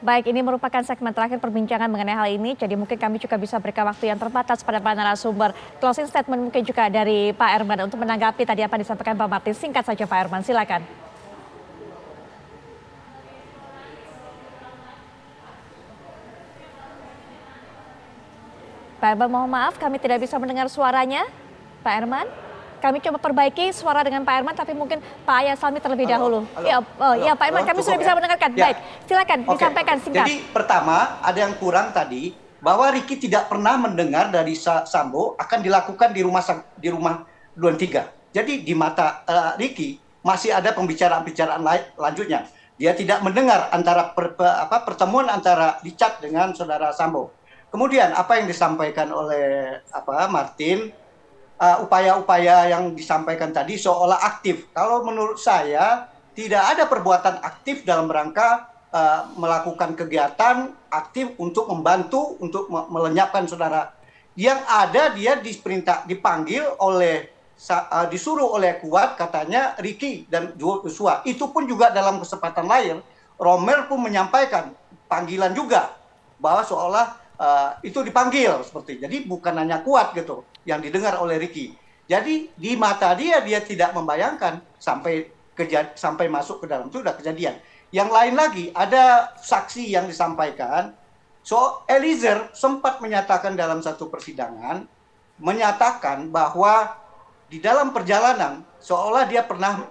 Baik, ini merupakan segmen terakhir perbincangan mengenai hal ini, jadi mungkin kami juga bisa berikan waktu yang terbatas pada para narasumber. Closing statement mungkin juga dari Pak Herman untuk menanggapi tadi apa yang disampaikan Pak Martin. Singkat saja Pak Herman, silakan. Pak Herman, mohon maaf kami tidak bisa mendengar suaranya. Pak Herman, kami coba perbaiki suara dengan Pak Herman, tapi mungkin Pak Ayah Salmi terlebih dahulu. Ya, Pak Herman, kami sudah bisa mendengarkan. Ya. Baik, silakan disampaikan singkat. Jadi pertama ada yang kurang tadi bahwa Ricky tidak pernah mendengar dari Sambo akan dilakukan di rumah Duren 3. Jadi di mata Ricky masih ada pembicaraan lanjutnya. Dia tidak mendengar antara pertemuan antara Richard dengan saudara Sambo. Kemudian apa yang disampaikan oleh Martin, upaya-upaya yang disampaikan tadi seolah aktif. Kalau menurut saya tidak ada perbuatan aktif dalam rangka melakukan kegiatan aktif untuk membantu untuk melenyapkan saudara. Yang ada dia dipanggil oleh disuruh oleh Kuat katanya Ricky dan Joshua. Itu pun juga dalam kesempatan lain Rommel pun menyampaikan panggilan juga bahwa seolah itu dipanggil seperti. Jadi bukan hanya Kuat gitu yang didengar oleh Ricky. Jadi di mata dia tidak membayangkan sampai masuk ke dalam itu sudah kejadian. Yang lain lagi ada saksi yang disampaikan. So Eliezer sempat menyatakan dalam satu persidangan menyatakan bahwa di dalam perjalanan seolah dia pernah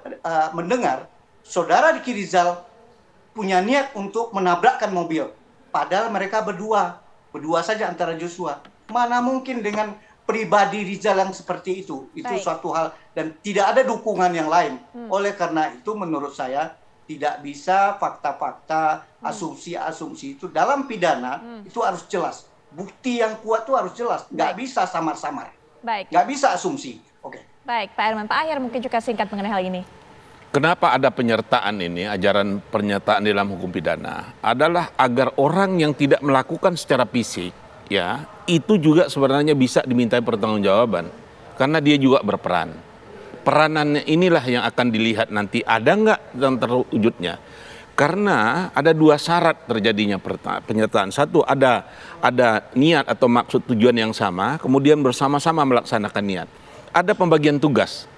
mendengar saudara Ricky Rizal punya niat untuk menabrakkan mobil. Padahal mereka berdua saja antara Joshua. Mana mungkin dengan pribadi Rizal yang seperti itu. Itu suatu hal dan tidak ada dukungan yang lain. Oleh karena itu menurut saya tidak bisa fakta-fakta, asumsi-asumsi itu dalam pidana itu harus jelas. Bukti yang kuat itu harus jelas. Nggak bisa samar-samar. Nggak bisa asumsi. Oke. Baik, Pak Herman. Pak Ahyar mungkin juga singkat mengenai hal ini. Kenapa ada penyertaan ini, ajaran pernyataan dalam hukum pidana, adalah agar orang yang tidak melakukan secara fisik, ya, itu juga sebenarnya bisa dimintai pertanggungjawaban, karena dia juga berperan. Peranannya inilah yang akan dilihat nanti ada nggak yang terwujudnya. Karena ada dua syarat terjadinya penyertaan. Satu, ada niat atau maksud tujuan yang sama, kemudian bersama-sama melaksanakan niat. Ada pembagian tugas.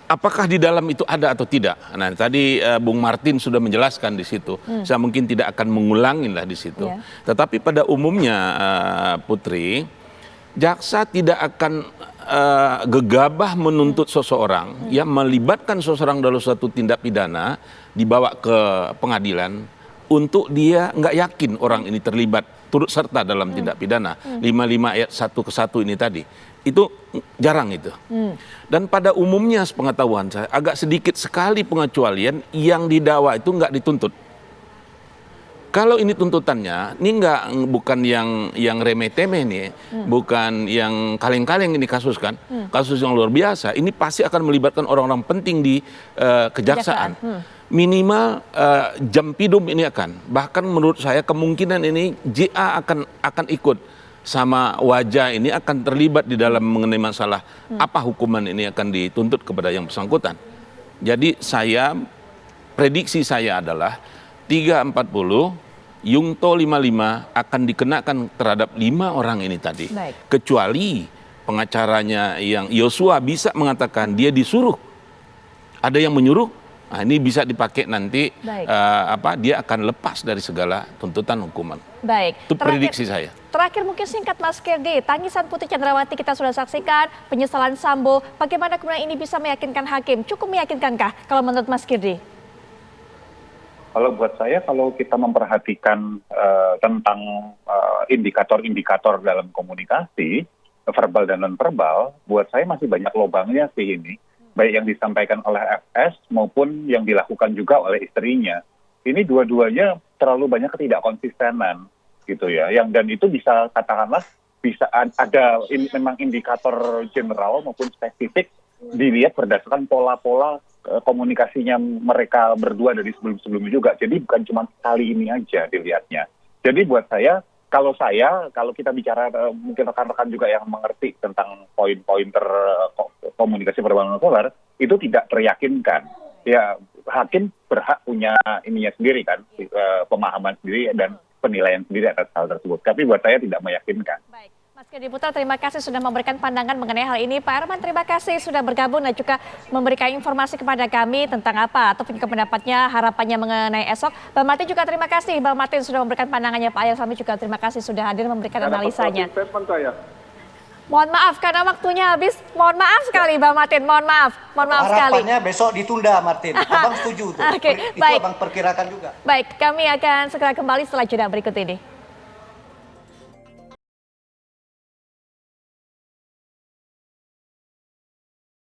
Apakah di dalam itu ada atau tidak? Nah, tadi Bung Martin sudah menjelaskan di situ. Saya mungkin tidak akan mengulangi lah di situ. Yeah. Tetapi pada umumnya Putri, jaksa tidak akan gegabah menuntut seseorang yang melibatkan seseorang dalam suatu tindak pidana dibawa ke pengadilan untuk dia nggak yakin orang ini terlibat turut serta dalam tindak pidana 55 ayat 1 ke 1 ini tadi. Itu jarang itu. Dan pada umumnya sepengetahuan saya agak sedikit sekali pengecualian yang didakwa itu nggak dituntut. Kalau ini tuntutannya, ini bukan yang remeh-temeh nih, bukan yang kaleng-kaleng ini kasus kan, kasus yang luar biasa. Ini pasti akan melibatkan orang-orang penting di kejaksaan. Minimal Jampidum ini bahkan menurut saya kemungkinan ini JA akan ikut. Sama wajah ini akan terlibat di dalam mengenai masalah apa hukuman ini akan dituntut kepada yang bersangkutan. Jadi prediksi saya adalah 340, Yungto 55 akan dikenakan terhadap 5 orang ini tadi. Baik. Kecuali pengacaranya yang Yosua bisa mengatakan dia disuruh. Ada yang menyuruh, nah ini bisa dipakai nanti dia akan lepas dari segala tuntutan hukuman. Baik. Itu prediksi saya. Terakhir mungkin singkat Mas Kirdi, tangisan Putri Chandrawati kita sudah saksikan, penyesalan Sambo, bagaimana kemudian ini bisa meyakinkan hakim? Cukup meyakinkankah kalau menurut Mas Kirdi? Kalau buat saya, kalau kita memperhatikan tentang indikator-indikator dalam komunikasi, verbal dan non-verbal, buat saya masih banyak lubangnya sih ini. Baik yang disampaikan oleh FS maupun yang dilakukan juga oleh istrinya. Ini dua-duanya terlalu banyak ketidakkonsistenan gitu ya. Dan itu bisa katakanlah bisa ada memang indikator general maupun spesifik dilihat berdasarkan pola-pola komunikasinya mereka berdua dari sebelum-sebelumnya juga. Jadi bukan cuma kali ini aja dilihatnya. Jadi buat saya, kalau kita bicara mungkin rekan-rekan juga yang mengerti tentang poin-poin komunikasi verbal non-verbal itu tidak teryakinkan. Ya hakim berhak punya ininya sendiri kan, pemahaman sendiri dan penilaian sendiri atas hal tersebut. Tapi buat saya tidak meyakinkan. Baik, Mas Kedi Putra, terima kasih sudah memberikan pandangan mengenai hal ini. Pak Arman, terima kasih sudah bergabung dan juga memberikan informasi kepada kami tentang apa ataupun juga pendapatnya, harapannya mengenai esok. Bang Martin juga terima kasih. Bang Martin sudah memberikan pandangannya. Pak Ayal Fahmi juga terima kasih sudah hadir memberikan analisanya. Mohon maaf karena waktunya habis. Mohon maaf sekali Bang Martin, mohon maaf sekali. Harapannya besok ditunda, Martin. Abang setuju tuh. Oke, Itu baik. abang perkirakan juga. Baik, kami akan segera kembali setelah jeda berikut ini.